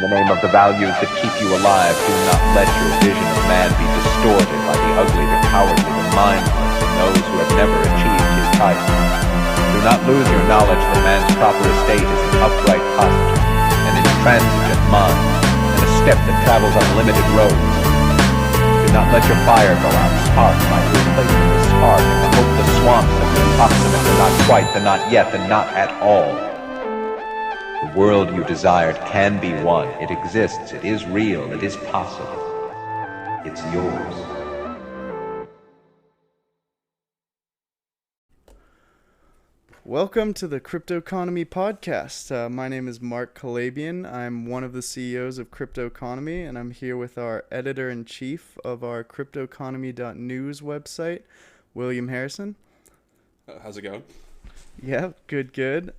the name of the values that keep you alive. Do not let your vision of man be distorted by the ugly, the cowardly, the mindless, and those who have never achieved his title. Do not lose your knowledge that man's proper estate is an upright posture, an intransigent mind, and a step that travels on limited roads. Do not let your fire go out. Spark might replace the spark, and the hopeless swamps of the approximate, the not quite, the not yet, the not at all. The world you desired can be won. It exists. It is real. It is possible. It's yours. Welcome to the Cryptoconomy podcast. My name is Mark Kilaghbian. I'm one of the CEOs of Cryptoconomy, and I'm here with our editor-in-chief of our cryptoconomy.news website, William Harrison. How's it going? Yeah, good.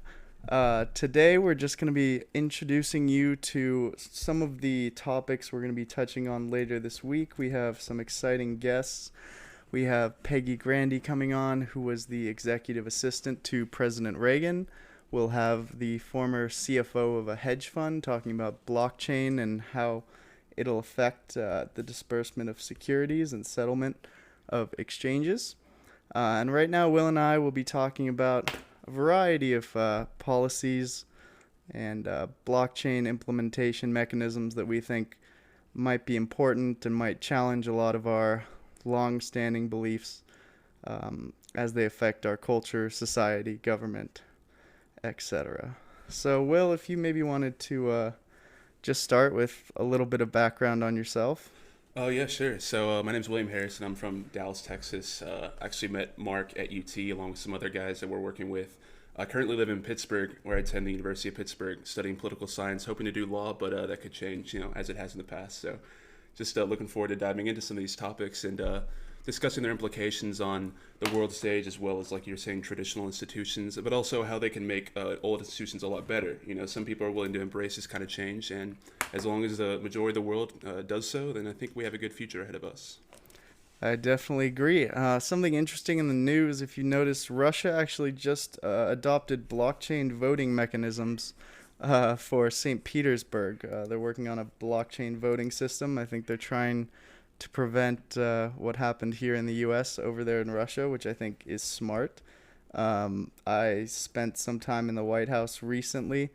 Today we're just going to be introducing you to some of the topics we're going to be touching on later this week. We have some exciting guests. We have Peggy Grandy coming on, who was the executive assistant to President Reagan. We'll have the former CFO of a hedge fund talking about blockchain and how it'll affect the disbursement of securities and settlement of exchanges. And right now, Will and I will be talking about a variety of policies and blockchain implementation mechanisms that we think might be important and might challenge a lot of our long-standing beliefs as they affect our culture, society, government, etc. So, Will, if you maybe wanted to just start with a little bit of background on yourself. Oh, yeah, sure. So my name's William Harrison. I'm from Dallas, Texas. Actually met Mark at UT along with some other guys that we're working with. I currently live in Pittsburgh, where I attend the University of Pittsburgh, studying political science, hoping to do law, but that could change, as it has in the past. So just looking forward to diving into some of these topics and discussing their implications on the world stage, as well as, like you're saying, traditional institutions, but also how they can make old institutions a lot better. Some people are willing to embrace this kind of change, and as long as the majority of the world does so, then I think we have a good future ahead of us. I definitely agree. Something interesting in the news, if you notice, Russia actually just adopted blockchain voting mechanisms for St. Petersburg. They're working on a blockchain voting system. I think they're trying to prevent what happened here in the U.S. over there in Russia, which I think is smart. I spent some time in the White House recently,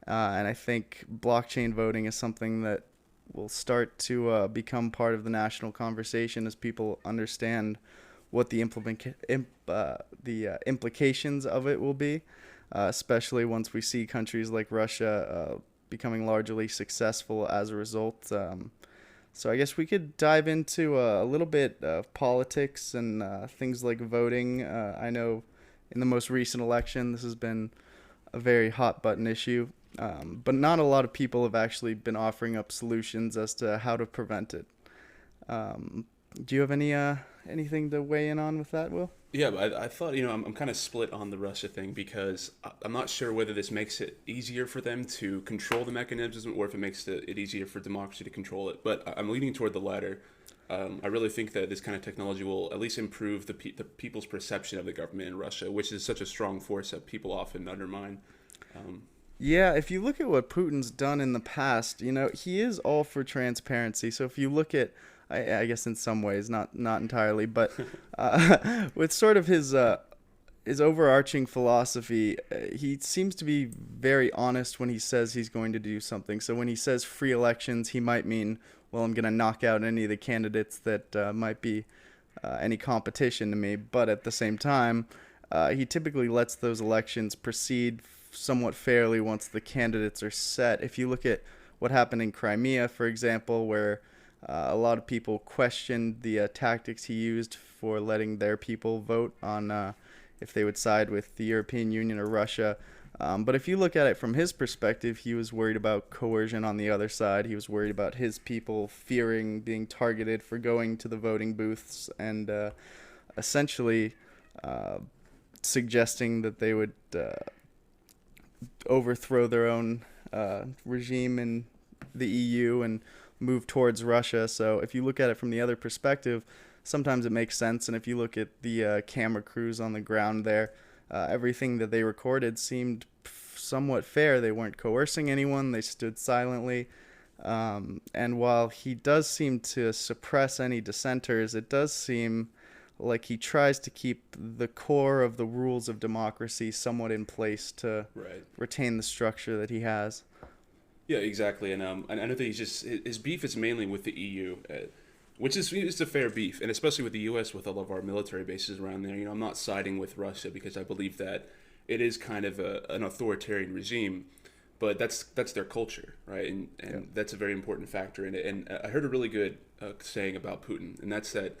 and I think blockchain voting is something that will start to become part of the national conversation as people understand what the implications of it will be. Especially once we see countries like Russia becoming largely successful as a result. So I guess we could dive into a little bit of politics and things like voting. I know in the most recent election, this has been a very hot button issue, but not a lot of people have actually been offering up solutions as to how to prevent it. Do you have anything to weigh in on with that, Will? Yeah, but I thought, I'm kind of split on the Russia thing because I'm not sure whether this makes it easier for them to control the mechanism or if it makes it easier for democracy to control it. But I'm leaning toward the latter. I really think that this kind of technology will at least improve the people's perception of the government in Russia, which is such a strong force that people often undermine. Yeah, if you look at what Putin's done in the past, he is all for transparency. So if you look at I guess in some ways, not entirely, but with sort of his overarching philosophy, he seems to be very honest when he says he's going to do something. So when he says free elections, he might mean, well, I'm going to knock out any of the candidates that might be any competition to me. But at the same time, he typically lets those elections proceed somewhat fairly once the candidates are set. If you look at what happened in Crimea, for example, where a lot of people questioned the tactics he used for letting their people vote on if they would side with the European Union or Russia. But if you look at it from his perspective, he was worried about coercion on the other side. He was worried about his people fearing being targeted for going to the voting booths and essentially suggesting that they would overthrow their own regime in the EU and move towards Russia. So if you look at it from the other perspective, sometimes it makes sense. And if you look at the camera crews on the ground there, everything that they recorded seemed somewhat fair. They weren't coercing anyone. They stood silently. And while he does seem to suppress any dissenters, it does seem like he tries to keep the core of the rules of democracy somewhat in place to Right. retain the structure that he has. Yeah, exactly. And I know that he's just his beef is mainly with the EU, which is it's a fair beef, and especially with the U.S. with all of our military bases around there. I'm not siding with Russia because I believe that it is kind of an authoritarian regime, but that's their culture, right? And that's a very important factor in it. And I heard a really good saying about Putin, and that's that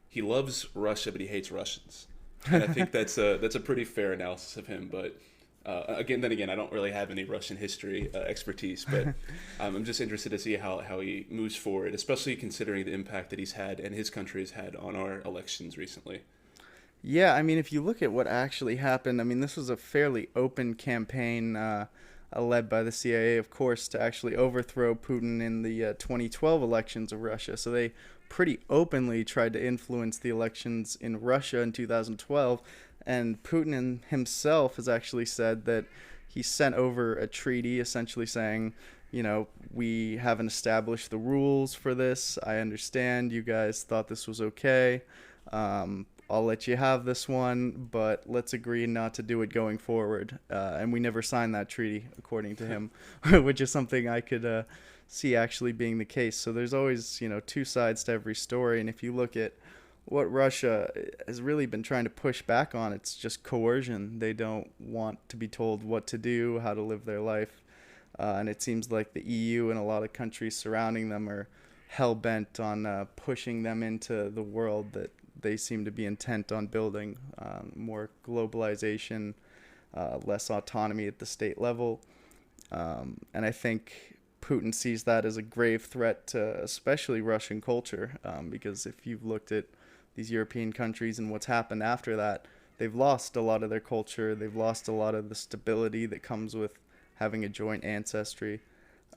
he loves Russia, but he hates Russians. And I think that's a pretty fair analysis of him, but. Then again, I don't really have any Russian history expertise, but I'm just interested to see how he moves forward, especially considering the impact that he's had and his country has had on our elections recently. Yeah, I mean, if you look at what actually happened, I mean, this was a fairly open campaign led by the CIA, of course, to actually overthrow Putin in the 2012 elections of Russia. So they pretty openly tried to influence the elections in Russia in 2012. And Putin himself has actually said that he sent over a treaty essentially saying, we haven't established the rules for this. I understand you guys thought this was okay. I'll let you have this one, but let's agree not to do it going forward. And we never signed that treaty, according to him, which is something I could see actually being the case. So there's always, two sides to every story. And if you look at what Russia has really been trying to push back on, it's just coercion. They don't want to be told what to do, how to live their life. And it seems like the EU and a lot of countries surrounding them are hell-bent on pushing them into the world that they seem to be intent on building. More globalization, less autonomy at the state level. And I think Putin sees that as a grave threat to especially Russian culture, because if you've looked at these European countries and what's happened after that, they've lost a lot of their culture. They've lost a lot of the stability that comes with having a joint ancestry.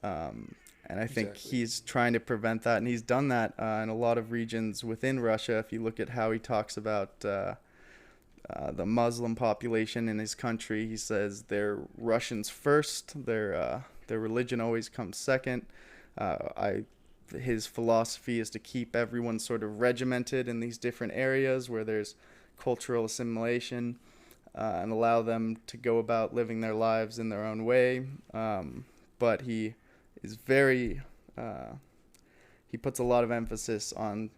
And I think he's trying to prevent that, and he's done that in a lot of regions within Russia. If you look at how he talks about the Muslim population in his country, he says they're Russians first. Their religion always comes second. His philosophy is to keep everyone sort of regimented in these different areas where there's cultural assimilation, and allow them to go about living their lives in their own way. But he is very, he puts a lot of emphasis on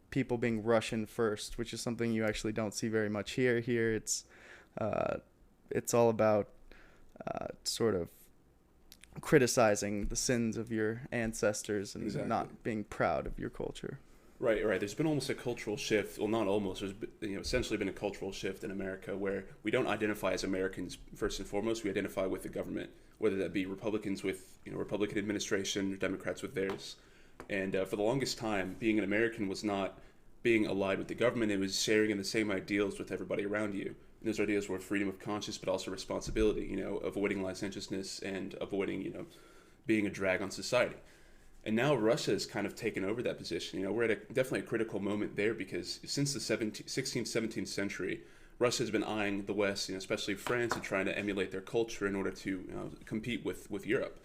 people being Russian first, which is something you actually don't see very much here. Here it's all about sort of criticizing the sins of your ancestors and not being proud of your culture. Right. There's been almost a cultural shift. Well, not almost. There's essentially been a cultural shift in America where we don't identify as Americans first and foremost. We identify with the government, whether that be Republicans with Republican administration or Democrats with theirs. And for the longest time, being an American was not being allied with the government. It was sharing in the same ideals with everybody around you. And those ideas were freedom of conscience, but also responsibility. Avoiding licentiousness and avoiding being a drag on society. And now Russia has kind of taken over that position. We're at definitely a critical moment there because since the 16th, 17th century, Russia has been eyeing the West, especially France, and trying to emulate their culture in order to compete with Europe.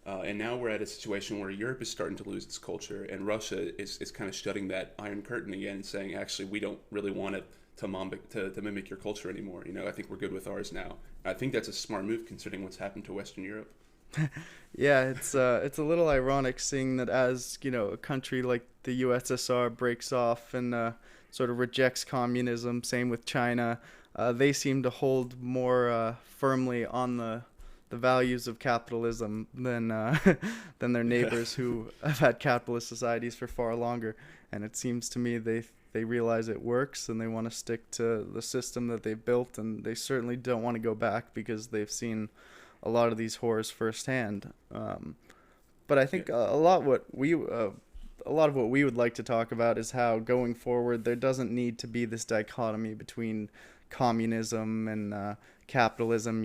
And now we're at a situation where Europe is starting to lose its culture, and Russia is kind of shutting that iron curtain again and saying, actually, we don't really want to mimic your culture anymore. I think we're good with ours now. I think that's a smart move considering what's happened to Western Europe. Yeah, it's a little ironic seeing that as a country like the USSR breaks off and sort of rejects communism. Same with China. They seem to hold more firmly on the values of capitalism than their neighbors who have had capitalist societies for far longer. And it seems to me they realize it works and they want to stick to the system that they've built, and they certainly don't want to go back because they've seen a lot of these horrors firsthand. But I think a lot of what we would like to talk about is how going forward there doesn't need to be this dichotomy between communism and capitalism.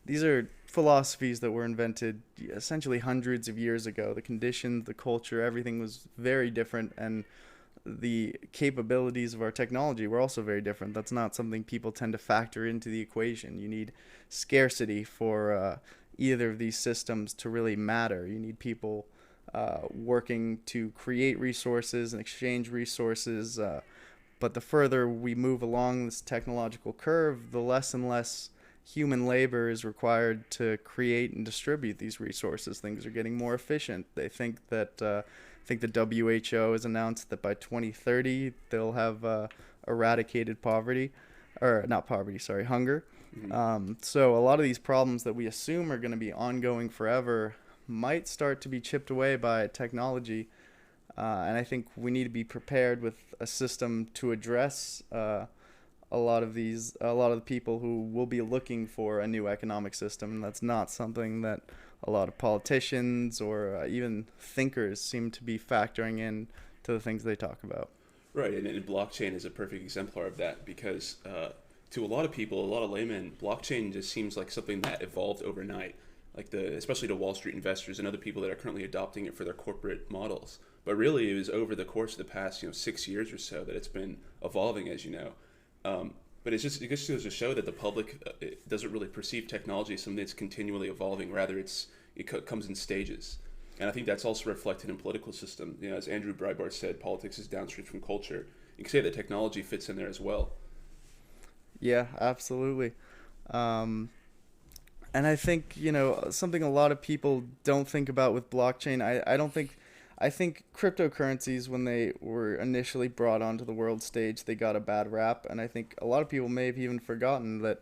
These are philosophies that were invented essentially hundreds of years ago. The conditions, the culture, everything was very different, and the capabilities of our technology were also very different. That's not something people tend to factor into the equation. You need scarcity for either of these systems to really matter. You need people working to create resources and exchange resources. But the further we move along this technological curve, the less and less human labor is required to create and distribute these resources. Things are getting more efficient. They think that I think the WHO has announced that by 2030 they'll have eradicated poverty, or not poverty, sorry, hunger. So a lot of these problems that we assume are going to be ongoing forever might start to be chipped away by technology. And I think we need to be prepared with a system to address a lot of the people who will be looking for a new economic system. And that's not something that a lot of politicians or even thinkers seem to be factoring in to the things they talk about. Right, and blockchain is a perfect exemplar of that because to a lot of people, a lot of laymen, blockchain just seems like something that evolved overnight, especially to Wall Street investors and other people that are currently adopting it for their corporate models. But really, it was over the course of the past 6 years or so that it's been evolving, as you know. But it just goes to show that the public it doesn't really perceive technology as something that's continually evolving. Rather, it comes in stages. And I think that's also reflected in political system. As Andrew Breitbart said, politics is downstream from culture. You can say that technology fits in there as well. Yeah, absolutely. And I think, something a lot of people don't think about with blockchain, I think cryptocurrencies, when they were initially brought onto the world stage, they got a bad rap. And I think a lot of people may have even forgotten that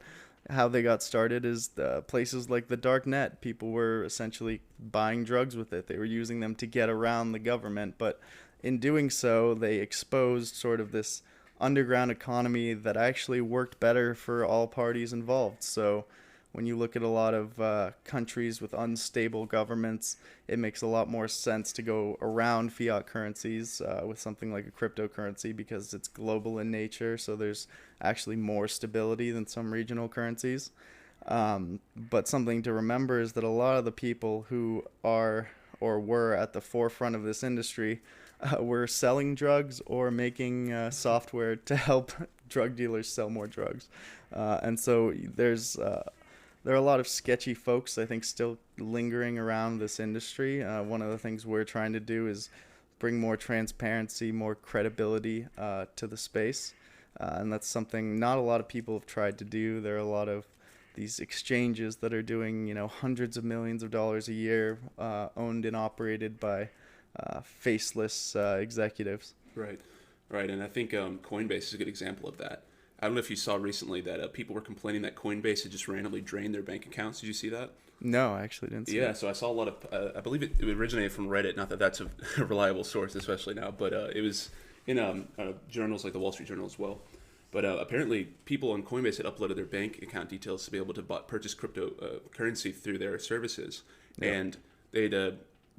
how they got started is places like the dark net. People were essentially buying drugs with it. They were using them to get around the government. But in doing so, they exposed sort of this underground economy that actually worked better for all parties involved. So when you look at a lot of countries with unstable governments, it makes a lot more sense to go around fiat currencies with something like a cryptocurrency because it's global in nature, so there's actually more stability than some regional currencies. But something to remember is that a lot of the people who are or were at the forefront of this industry were selling drugs or making software to help drug dealers sell more drugs. And so there are a lot of sketchy folks, I think, still lingering around this industry. One of the things we're trying to do is bring more transparency, more credibility to the space. And that's something not a lot of people have tried to do. There are a lot of these exchanges that are doing, hundreds of millions of dollars a year, owned and operated by faceless executives. Right. And I think Coinbase is a good example of that. I don't know if you saw recently that people were complaining that Coinbase had just randomly drained their bank accounts. Did you see that? No, I actually didn't see that. So I saw a lot of, I believe it originated from Reddit. Not that that's a reliable source, especially now, but it was in journals like the Wall Street Journal as well. But apparently people on Coinbase had uploaded their bank account details to be able to purchase cryptocurrency through their services. Yeah. And they'd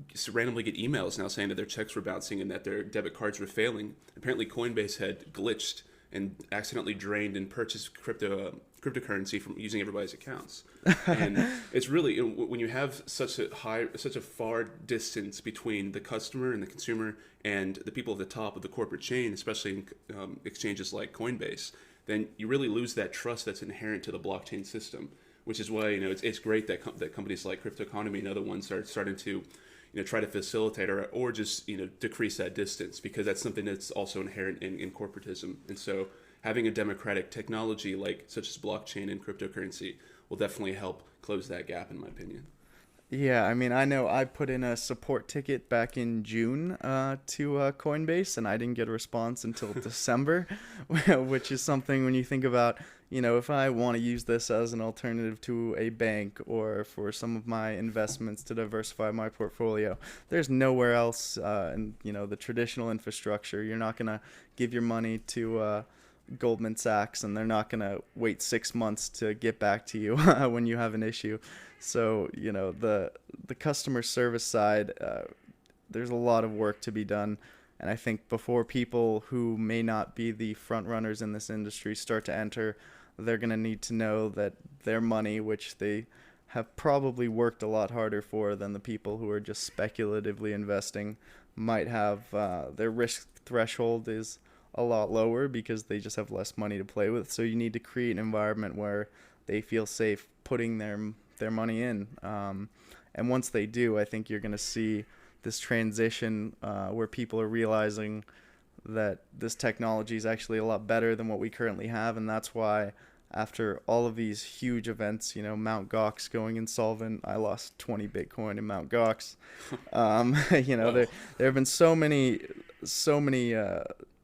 just randomly get emails now saying that their checks were bouncing and that their debit cards were failing. Apparently Coinbase had glitched and accidentally drained and purchased cryptocurrency from using everybody's accounts. And it's really, when you have such a far distance between the customer and the consumer and the people at the top of the corporate chain, especially in exchanges like Coinbase, then you really lose that trust that's inherent to the blockchain system, which is why it's great that companies like Cryptoconomy and other ones are starting to try to facilitate or just decrease that distance, because that's something that's also inherent in corporatism. And so having a democratic technology such as blockchain and cryptocurrency will definitely help close that gap, in my opinion. Yeah, I mean, I know I put in a support ticket back in June to Coinbase, and I didn't get a response until December, which is something when you think about, if I want to use this as an alternative to a bank or for some of my investments to diversify my portfolio, there's nowhere else in, the traditional infrastructure. You're not going to give your money to Goldman Sachs, and they're not going to wait 6 months to get back to you when you have an issue. So, the customer service side, there's a lot of work to be done. And I think before people who may not be the front runners in this industry start to enter, they're going to need to know that their money, which they have probably worked a lot harder for than the people who are just speculatively investing, might have their risk threshold is a lot lower because they just have less money to play with. So you need to create an environment where they feel safe putting their their money in. And once they do, I think you're going to see this transition where people are realizing that this technology is actually a lot better than what we currently have, and that's why after all of these huge events, Mt. Gox going insolvent, I lost 20 Bitcoin in Mt. Gox. Wow. There have been so many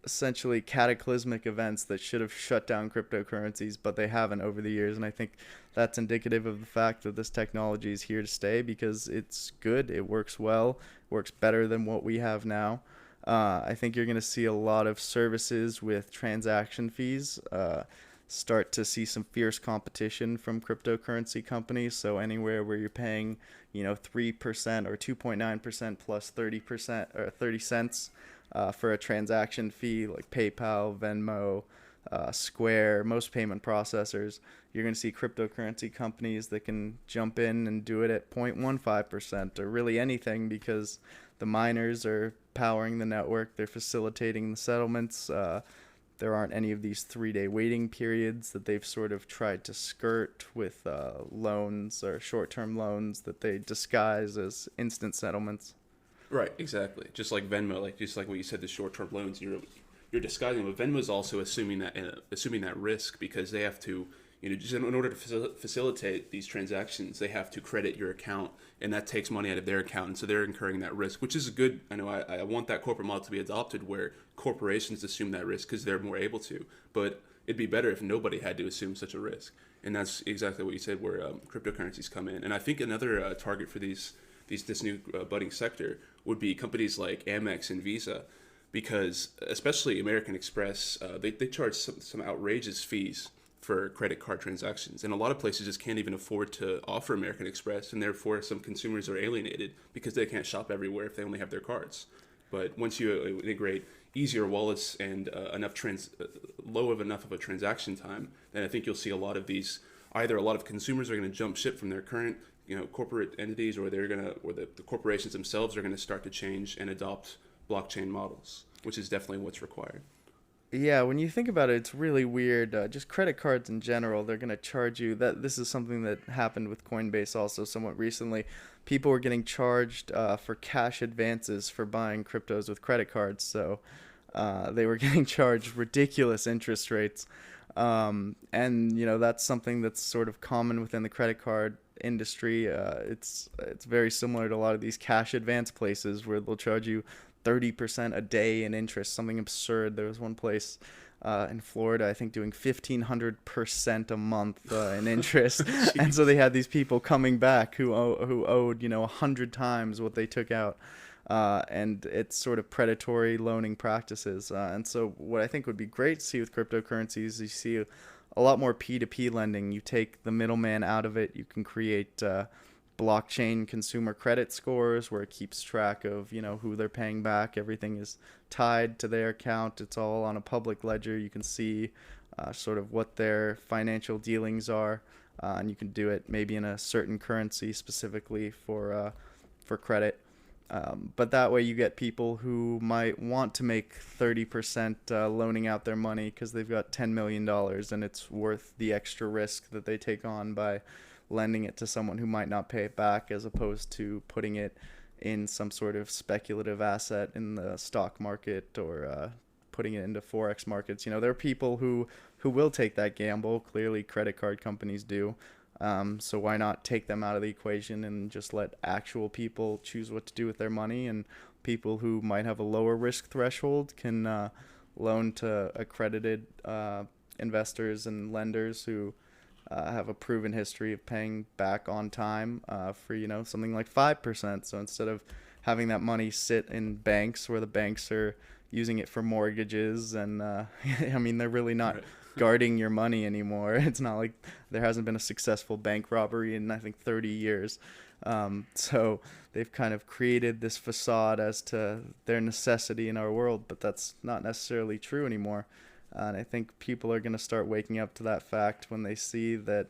essentially cataclysmic events that should have shut down cryptocurrencies, but they haven't over the years, and I think that's indicative of the fact that this technology is here to stay because it's good, it works well, works better than what we have now. I think you're going to see a lot of services with transaction fees start to see some fierce competition from cryptocurrency companies. So anywhere where you're paying, 3% or 2.9% plus 30% or 30 cents for a transaction fee, like PayPal, Venmo, Square, most payment processors, you're going to see cryptocurrency companies that can jump in and do it at 0.15% or really anything because the miners are powering the network, they're facilitating the settlements. There aren't any of these 3-day waiting periods that they've sort of tried to skirt with loans or short-term loans that they disguise as instant settlements. Right, exactly. Just like Venmo, just like what you said, the short-term loans, you're disguising them. But Venmo is also assuming that risk because they have to, just in order to facilitate these transactions, they have to credit your account, and that takes money out of their account, and so they're incurring that risk, which is good. I know I want that corporate model to be adopted where corporations assume that risk because they're more able to. But it'd be better if nobody had to assume such a risk, and that's exactly what you said, where cryptocurrencies come in. And I think another target for this new budding sector would be companies like Amex and Visa, because especially American Express, they charge some outrageous fees for credit card transactions, and a lot of places just can't even afford to offer American Express, and therefore some consumers are alienated because they can't shop everywhere if they only have their cards. But once you integrate easier wallets and enough enough of a transaction time, then I think you'll see a lot of these. Either a lot of consumers are going to jump ship from their current corporate entities, or the corporations themselves are going to start to change and adopt blockchain models, which is definitely what's required. Yeah, when you think about it, it's really weird. Just credit cards in general, they're going to charge you. This is something that happened with Coinbase also somewhat recently. People were getting charged for cash advances for buying cryptos with credit cards. So they were getting charged ridiculous interest rates. And, that's something that's sort of common within the credit card industry. It's very similar to a lot of these cash advance places where they'll charge you 30% a day in interest, something absurd. There was one place in Florida, I think, doing 1,500% a month in interest, and so they had these people coming back who owed 100 times what they took out, and it's sort of predatory loaning practices. And so what I think would be great to see with cryptocurrencies is you see a lot more P2P lending. You take the middleman out of it. You can create blockchain consumer credit scores where it keeps track of who they're paying back. Everything is tied to their account. It's all on a public ledger. You can see sort of what their financial dealings are, and you can do it maybe in a certain currency specifically for credit. But that way you get people who might want to make 30% loaning out their money because they've got $10 million and it's worth the extra risk that they take on by lending it to someone who might not pay it back, as opposed to putting it in some sort of speculative asset in the stock market or putting it into forex markets. There are people who will take that gamble. Clearly credit card companies do. So why not take them out of the equation and just let actual people choose what to do with their money, and people who might have a lower risk threshold can loan to accredited investors and lenders who have a proven history of paying back on time for something like 5%. So instead of having that money sit in banks where the banks are using it for mortgages and they're really not guarding your money anymore. It's not like there hasn't been a successful bank robbery in I think 30 years. So they've kind of created this facade as to their necessity in our world, but that's not necessarily true anymore. And I think people are going to start waking up to that fact when they see that,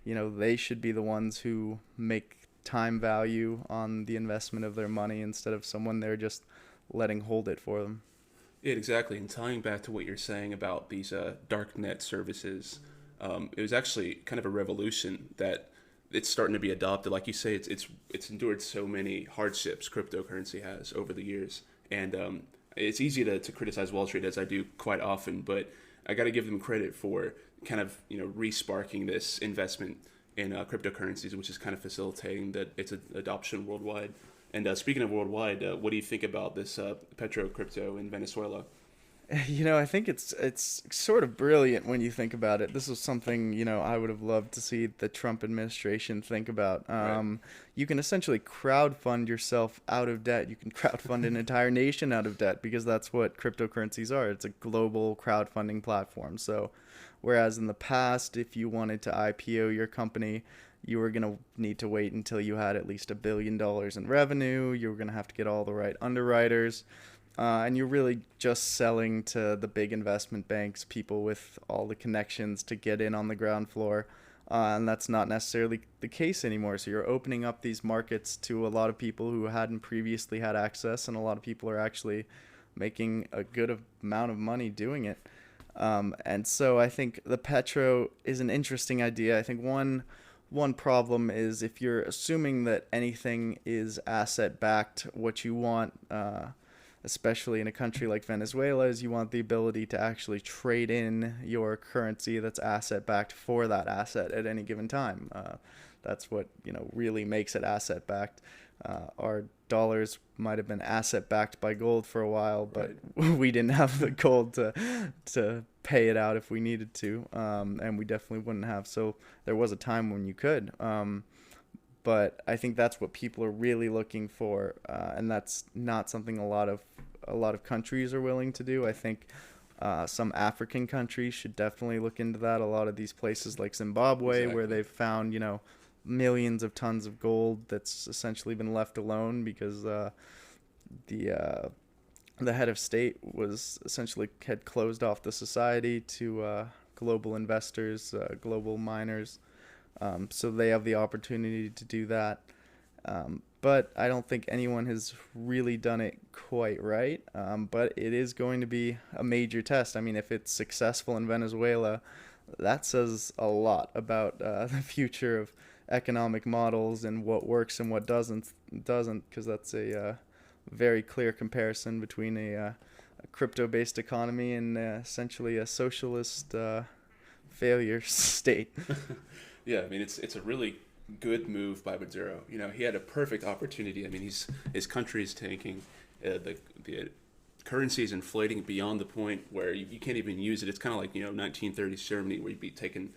they should be the ones who make time value on the investment of their money instead of someone they're just letting hold it for them. Yeah, exactly. And tying back to what you're saying about these dark net services, it was actually kind of a revolution that it's starting to be adopted. Like you say, it's endured so many hardships cryptocurrency has over the years, and it's easy to criticize Wall Street, as I do quite often, but I got to give them credit for kind of re-sparking this investment in cryptocurrencies, which is kind of facilitating that its adoption worldwide. And speaking of worldwide, what do you think about this Petro crypto in Venezuela? I think it's sort of brilliant when you think about it. This was something, I would have loved to see the Trump administration think about. Right. You can essentially crowdfund yourself out of debt. You can crowdfund an entire nation out of debt, because that's what cryptocurrencies are. It's a global crowdfunding platform. So whereas in the past, if you wanted to IPO your company, you were going to need to wait until you had at least $1 billion in revenue. You were going to have to get all the right underwriters. And you're really just selling to the big investment banks, people with all the connections to get in on the ground floor. And that's not necessarily the case anymore. So you're opening up these markets to a lot of people who hadn't previously had access, and a lot of people are actually making a good amount of money doing it. And so I think the Petro is an interesting idea. I think one problem is, if you're assuming that anything is asset backed, what you want, especially in a country like Venezuela, is you want the ability to actually trade in your currency that's asset backed for that asset at any given time. That's what really makes it asset backed. Our dollars might have been asset backed by gold for a while, but we didn't have the gold to pay it out if we needed to, and we definitely wouldn't have. So there was a time when you could. But I think that's what people are really looking for, and that's not something a lot of countries are willing to do. I think some African countries should definitely look into that. A lot of these places like Zimbabwe, Exactly. where they've found millions of tons of gold that's essentially been left alone because the head of state was essentially had closed off the society to global investors, global miners. So they have the opportunity to do that. But I don't think anyone has really done it quite right. But it is going to be a major test. I mean, if it's successful in Venezuela, that says a lot about the future of economic models and what works and what doesn't, because that's a very clear comparison between a crypto-based economy and essentially a socialist failure state. Yeah, I mean, it's a really good move by Maduro. He had a perfect opportunity. I mean, his country is tanking. The currency is inflating beyond the point where you can't even use it. It's kind of like 1930s Germany, where you'd be taking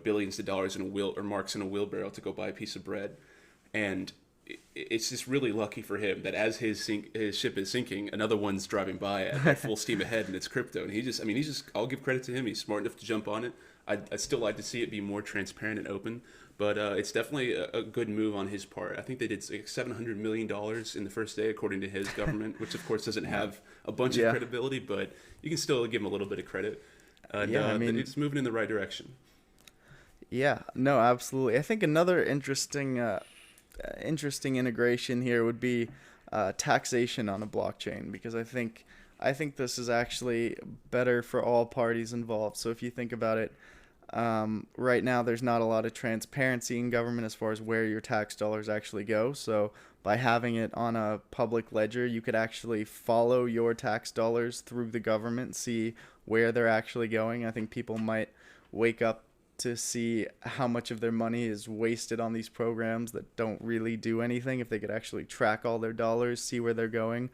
billions of dollars in a wheel or marks in a wheelbarrow to go buy a piece of bread, and it's just really lucky for him that as his ship is sinking, another one's driving by at full steam ahead, and it's crypto. And he's just, I'll give credit to him. He's smart enough to jump on it. I'd still like to see it be more transparent and open, but it's definitely a good move on his part. I think they did like $700 million in the first day, according to his government, which of course doesn't have a bunch of credibility, but you can still give him a little bit of credit. And I mean, it's moving in the right direction. Yeah, no, absolutely. I think another interesting integration here would be taxation on a blockchain, because I think this is actually better for all parties involved. So if you think about it, right now there's not a lot of transparency in government as far as where your tax dollars actually go. So by having it on a public ledger, you could actually follow your tax dollars through the government, see where they're actually going. I think people might wake up to see how much of their money is wasted on these programs that don't really do anything, if they could actually track all their dollars, see where they're going,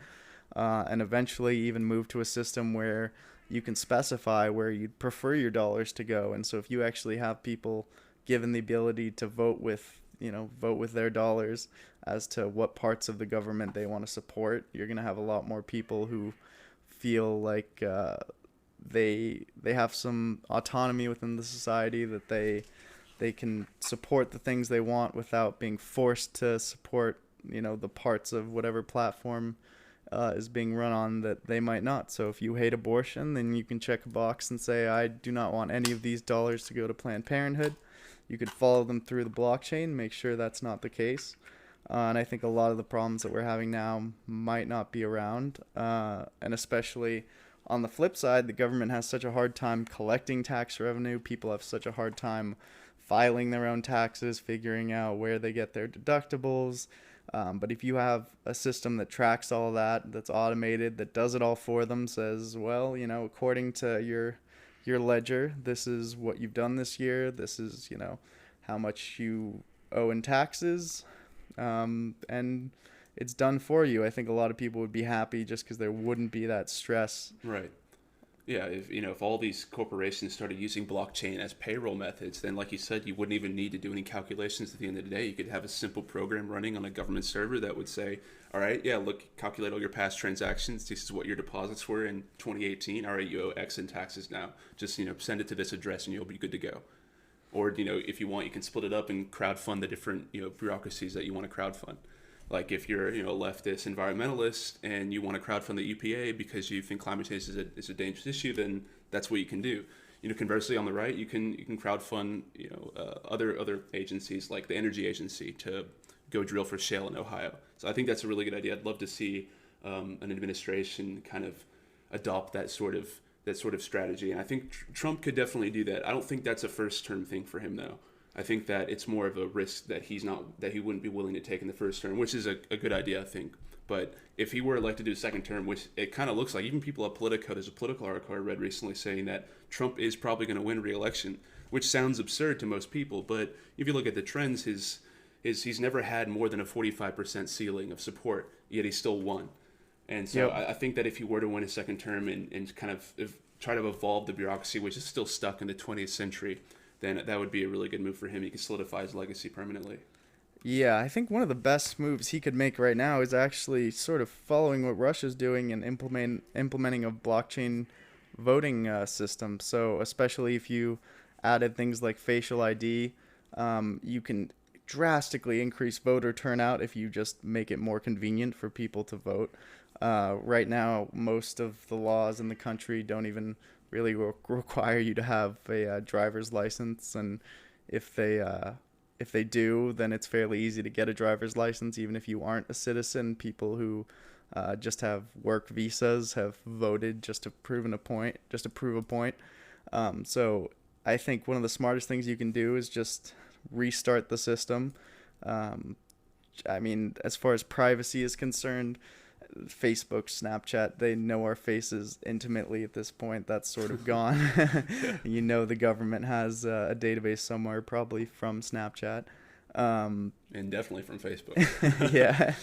and eventually even move to a system where you can specify where you'd prefer your dollars to go. And so if you actually have people given the ability to vote with their dollars as to what parts of the government they want to support, you're going to have a lot more people who feel like they have some autonomy within the society, that they can support the things they want without being forced to support the parts of whatever platform is being run on that they might not. So if you hate abortion, then you can check a box and say, I do not want any of these dollars to go to Planned Parenthood. You could follow them through the blockchain, make sure that's not the case. And I think a lot of the problems that we're having now might not be around. And especially on the flip side, the government has such a hard time collecting tax revenue. People have such a hard time filing their own taxes, figuring out where they get their deductibles. But if you have a system that tracks all that, that's automated, that does it all for them, says, well, according to your ledger, this is what you've done this year. This is, how much you owe in taxes. And it's done for you. I think a lot of people would be happy just because there wouldn't be that stress. Right. Yeah, if all these corporations started using blockchain as payroll methods, then like you said, you wouldn't even need to do any calculations at the end of the day. You could have a simple program running on a government server that would say, all right, yeah, look, calculate all your past transactions. This is what your deposits were in 2018. All right, you owe X in taxes now. Just, send it to this address and you'll be good to go. Or, if you want, you can split it up and crowdfund the different, bureaucracies that you want to crowdfund. Like if you're, a leftist environmentalist and you want to crowdfund the EPA because you think climate change is a dangerous issue, then that's what you can do. Conversely, on the right, you can crowdfund, other agencies like the Energy Agency to go drill for shale in Ohio. So I think that's a really good idea. I'd love to see an administration kind of adopt that sort of strategy. And I think Trump could definitely do that. I don't think that's a first term thing for him though. I think that it's more of a risk that he wouldn't be willing to take in the first term, which is a good idea, I think. But if he were elected to do second term, which it kind of looks like, even people at Politico, there's a political article I read recently saying that Trump is probably going to win re-election, which sounds absurd to most people. But if you look at the trends, he's never had more than a 45% ceiling of support, yet he still won. And so I think that if he were to win a second term and kind of try to evolve the bureaucracy, which is still stuck in the 20th century, then that would be a really good move for him. He could solidify his legacy permanently. Yeah, I think one of the best moves he could make right now is actually sort of following what Russia's doing and implementing a blockchain voting system. So especially if you added things like facial ID, you can drastically increase voter turnout if you just make it more convenient for people to vote. Right now, most of the laws in the country don't even really require you to have a driver's license, and if they do, then it's fairly easy to get a driver's license even if you aren't a citizen. People who just have work visas have voted just to prove a point. So I think one of the smartest things you can do is just restart the system. I mean, as far as privacy is concerned, Facebook, Snapchat, they know our faces intimately at this point. That's sort of gone. The government has a database somewhere, probably from Snapchat. And definitely from Facebook. Yeah.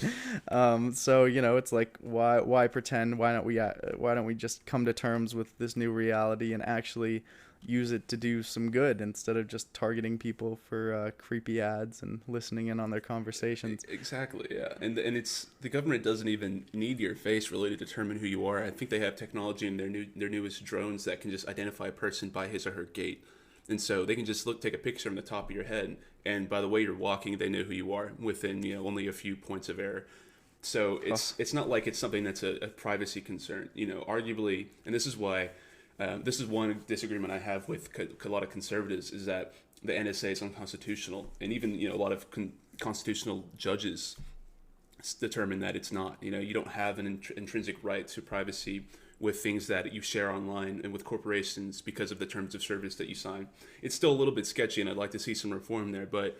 So, it's like, why pretend? Why don't we just come to terms with this new reality and actually use it to do some good instead of just targeting people for creepy ads and listening in on their conversations. Exactly, yeah. And it's the government doesn't even need your face really to determine who you are. I think they have technology in their newest drones that can just identify a person by his or her gait. And so they can just take a picture on the top of your head, and by the way you're walking, they know who you are within only a few points of error. So it's not like it's something that's a privacy concern. Arguably, and this is why. This is one disagreement I have with a lot of conservatives, is that the NSA is unconstitutional, and even a lot of constitutional judges determine that it's not. You don't have an intrinsic right to privacy with things that you share online and with corporations because of the terms of service that you sign. It's still a little bit sketchy, and I'd like to see some reform there. But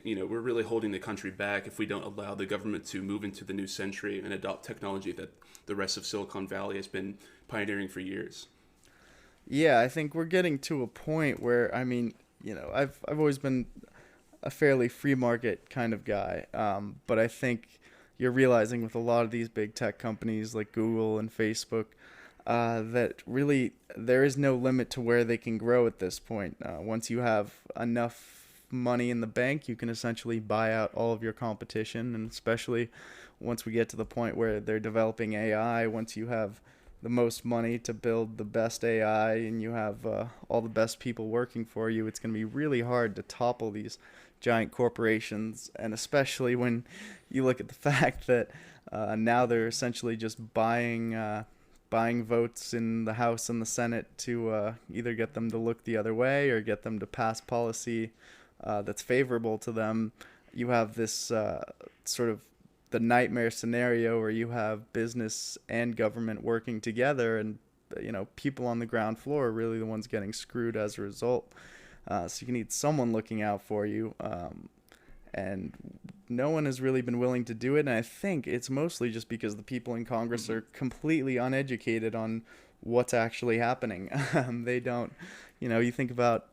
we're really holding the country back if we don't allow the government to move into the new century and adopt technology that the rest of Silicon Valley has been pioneering for years. Yeah, I think we're getting to a point where, I've always been a fairly free market kind of guy, but I think you're realizing with a lot of these big tech companies like Google and Facebook that really there is no limit to where they can grow at this point. Once you have enough money in the bank, you can essentially buy out all of your competition, and especially once we get to the point where they're developing AI, once you have the most money to build the best AI and you have all the best people working for you, it's going to be really hard to topple these giant corporations. And especially when you look at the fact that now they're essentially just buying votes in the House and the Senate to either get them to look the other way or get them to pass policy that's favorable to them. You have this sort of the nightmare scenario where you have business and government working together, and people on the ground floor are really the ones getting screwed as a result. So you need someone looking out for you. And no one has really been willing to do it. And I think it's mostly just because the people in Congress are completely uneducated on what's actually happening. They don't, you think about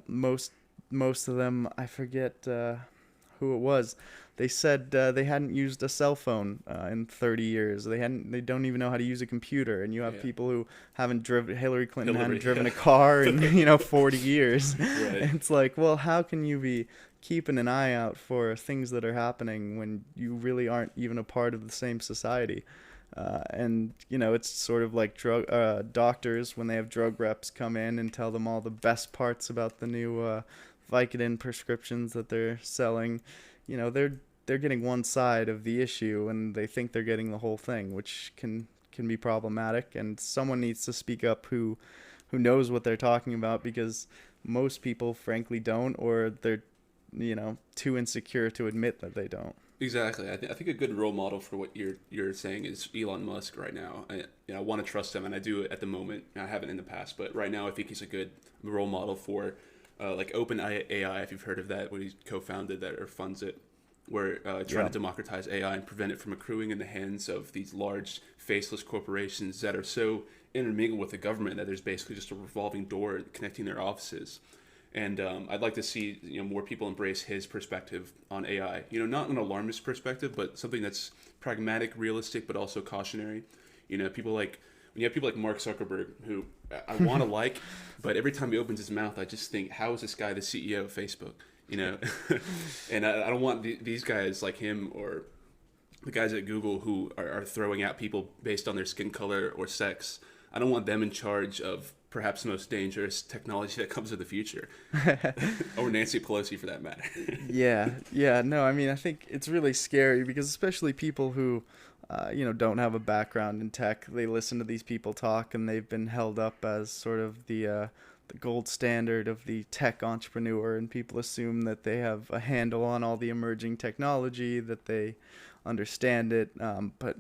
most of them. I forget who it was. They said they hadn't used a cell phone in 30 years. They don't even know how to use a computer. And you have people who haven't driven. Hillary Clinton hadn't driven a car in 40 years. Right. It's like, well, how can you be keeping an eye out for things that are happening when you really aren't even a part of the same society? And it's sort of like doctors when they have drug reps come in and tell them all the best parts about the new Vicodin prescriptions that they're selling. They're getting one side of the issue and they think they're getting the whole thing, which can be problematic. And someone needs to speak up who knows what they're talking about, because most people frankly don't, or they're too insecure to admit that they don't. Exactly. I think a good role model for what you're saying is Elon Musk right now. I want to trust him, and I do at the moment. I haven't in the past, but right now I think he's a good role model for like Open AI, if you've heard of that, when he co-founded that or funds it, where trying to democratize AI and prevent it from accruing in the hands of these large faceless corporations that are so intermingled with the government that there's basically just a revolving door connecting their offices. And I'd like to see more people embrace his perspective on AI. Not an alarmist perspective, but something that's pragmatic, realistic, but also cautionary. When you have people like Mark Zuckerberg, who I want to like, but every time he opens his mouth, I just think, how is this guy the CEO of Facebook? And I don't want these guys like him or the guys at Google who are throwing out people based on their skin color or sex. I don't want them in charge of perhaps the most dangerous technology that comes of the future. Or Nancy Pelosi, for that matter. Yeah. No, I mean, I think it's really scary because especially people who, don't have a background in tech, they listen to these people talk and they've been held up as sort of the gold standard of the tech entrepreneur, and people assume that they have a handle on all the emerging technology, that they understand it. But,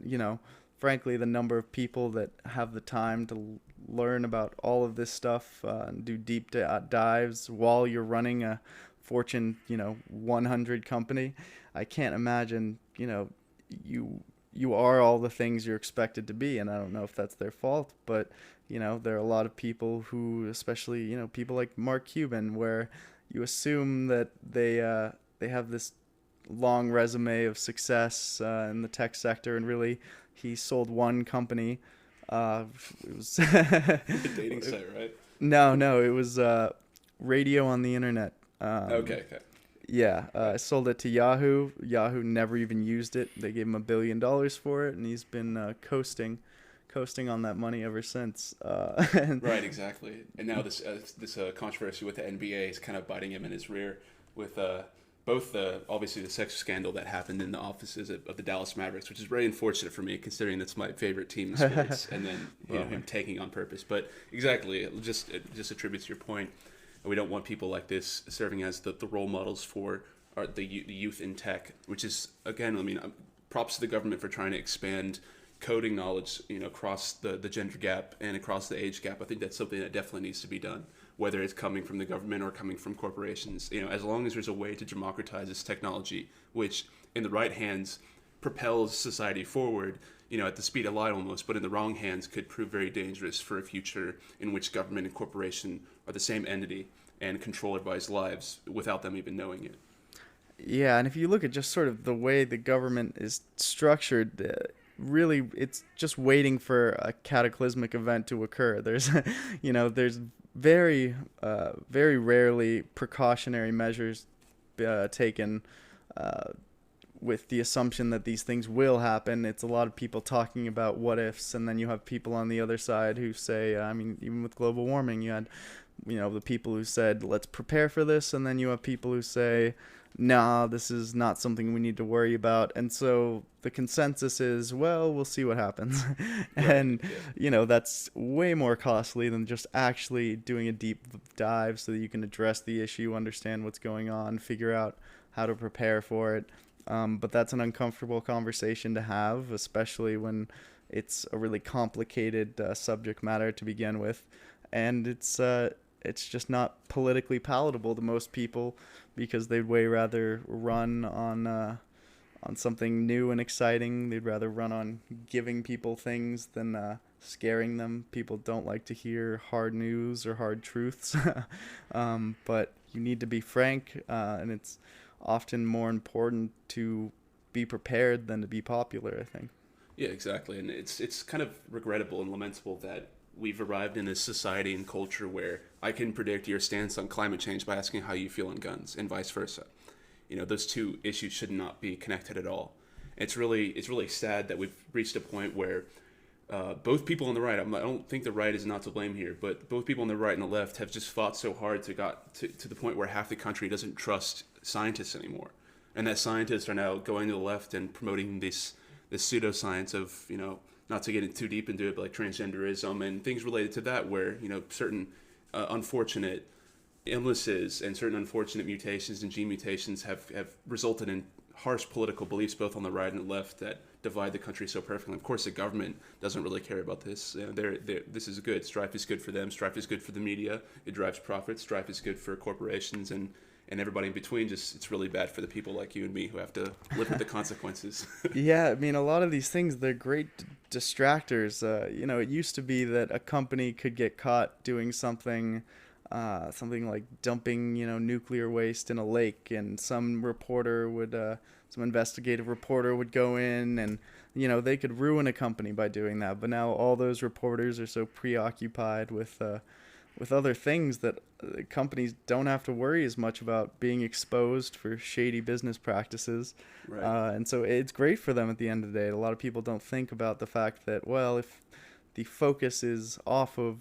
frankly, the number of people that have the time to learn about all of this stuff and do deep dives while you're running a Fortune 100 company, I can't imagine you are all the things you're expected to be. And I don't know if that's their fault, but there are a lot of people who, especially people like Mark Cuban, where you assume that they have this long resume of success in the tech sector, and really he sold one company. It was The dating site, right? No, it was radio on the internet. Okay. Yeah, I sold it to Yahoo. Yahoo never even used it. They gave him $1 billion for it, and he's been coasting on that money ever since. Right, exactly. And now this controversy with the NBA is kind of biting him in his rear with both obviously the sex scandal that happened in the offices of the Dallas Mavericks, which is very unfortunate for me considering that's my favorite team in sports, and then him taking on purpose. But exactly, it just attributes your point. We don't want people like this serving as the role models for the youth in tech, which is, again, props to the government for trying to expand coding knowledge, across the gender gap and across the age gap. I think that's something that definitely needs to be done, whether it's coming from the government or coming from corporations. As long as there's a way to democratize this technology, which in the right hands propels society forward, at the speed of light almost, but in the wrong hands could prove very dangerous for a future in which government and corporation are the same entity and control everybody's lives without them even knowing it. Yeah, and if you look at just sort of the way the government is structured, really it's just waiting for a cataclysmic event to occur. There's there's very rarely precautionary measures taken with the assumption that these things will happen. It's a lot of people talking about what ifs, and then you have people on the other side who say, even with global warming, you had the people who said let's prepare for this, and then you have people who say, nah, this is not something we need to worry about. And so the consensus is, well, we'll see what happens. And, that's way more costly than just actually doing a deep dive so that you can address the issue, understand what's going on, figure out how to prepare for it. But that's an uncomfortable conversation to have, especially when it's a really complicated subject matter to begin with. And it's it's just not politically palatable to most people, because they'd way rather run on something new and exciting. They'd rather run on giving people things than scaring them. People don't like to hear hard news or hard truths. But you need to be frank, and it's often more important to be prepared than to be popular, I think. Yeah, exactly. And it's kind of regrettable and lamentable that we've arrived in this society and culture where I can predict your stance on climate change by asking how you feel on guns, and vice versa. Those two issues should not be connected at all. It's really sad that we've reached a point where both people on the right, I don't think the right is not to blame here, but both people on the right and the left have just fought so hard to the point where half the country doesn't trust scientists anymore. And that scientists are now going to the left and promoting this pseudoscience of, not to get too deep into it, but like transgenderism and things related to that, where, certain unfortunate illnesses and certain unfortunate mutations and gene mutations have resulted in harsh political beliefs both on the right and the left that divide the country so perfectly. Of course, the government doesn't really care about this. This is good. Strife is good for them. Strife is good for the media. It drives profits. Strife is good for corporations and everybody in between. Just it's really bad for the people like you and me who have to live with the consequences. Yeah, I mean, a lot of these things, they're great distractors. It used to be that a company could get caught doing something like dumping, nuclear waste in a lake, and some investigative reporter would go in, and, they could ruin a company by doing that. But now all those reporters are so preoccupied with other things that companies don't have to worry as much about being exposed for shady business practices. Right. And so it's great for them at the end of the day. A lot of people don't think about the fact that, well, if the focus is off of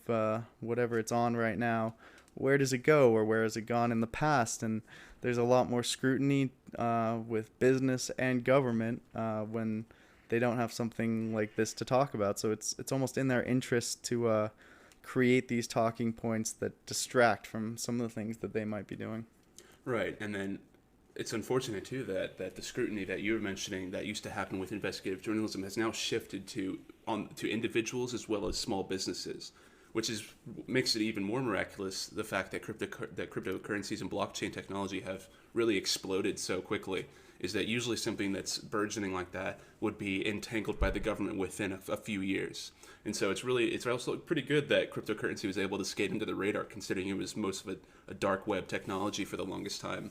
whatever it's on right now, where does it go, or where has it gone in the past? And there's a lot more scrutiny with business and government when they don't have something like this to talk about. So it's almost in their interest to create these talking points that distract from some of the things that they might be doing. Right. And then it's unfortunate too that the scrutiny that you were mentioning that used to happen with investigative journalism has now shifted to individuals as well as small businesses, which makes it even more miraculous, the fact that cryptocurrencies and blockchain technology have really exploded so quickly. Is that usually something that's burgeoning like that would be entangled by the government within a few years. And so it's also pretty good that cryptocurrency was able to skate into the radar, considering it was most of a dark web technology for the longest time.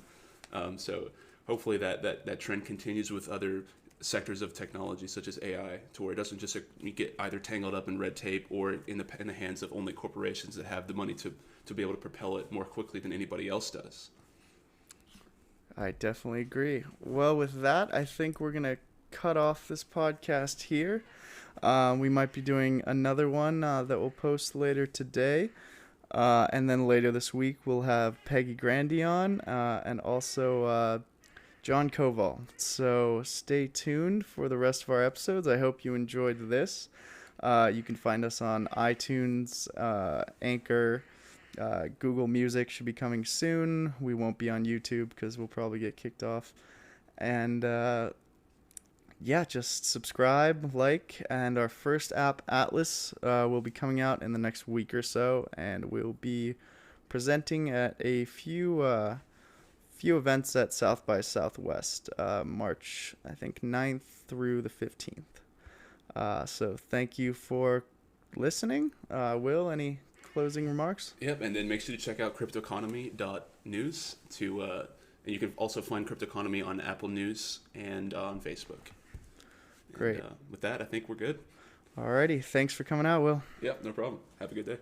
So hopefully that trend continues with other sectors of technology such as AI, to where it doesn't just get either tangled up in red tape or in the hands of only corporations that have the money to be able to propel it more quickly than anybody else does. I definitely agree. Well, with that, I think we're going to cut off this podcast here. We might be doing another one that we'll post later today. And then later this week, we'll have Peggy Grandy on and also John Koval. So stay tuned for the rest of our episodes. I hope you enjoyed this. You can find us on iTunes, Anchor, Google Music should be coming soon. We won't be on YouTube because we'll probably get kicked off. And just subscribe, like, and our first app, Atlas, will be coming out in the next week or so, and we'll be presenting at a few events at South by Southwest, March, I think, 9th through the 15th. So thank you for listening. Will, any closing remarks? Yep, and then make sure to check out cryptoconomy.news and you can also find Cryptoconomy on Apple News and on Facebook. Great. And, with that, I think we're good. Alrighty, thanks for coming out, Will. Yep, no problem. Have a good day.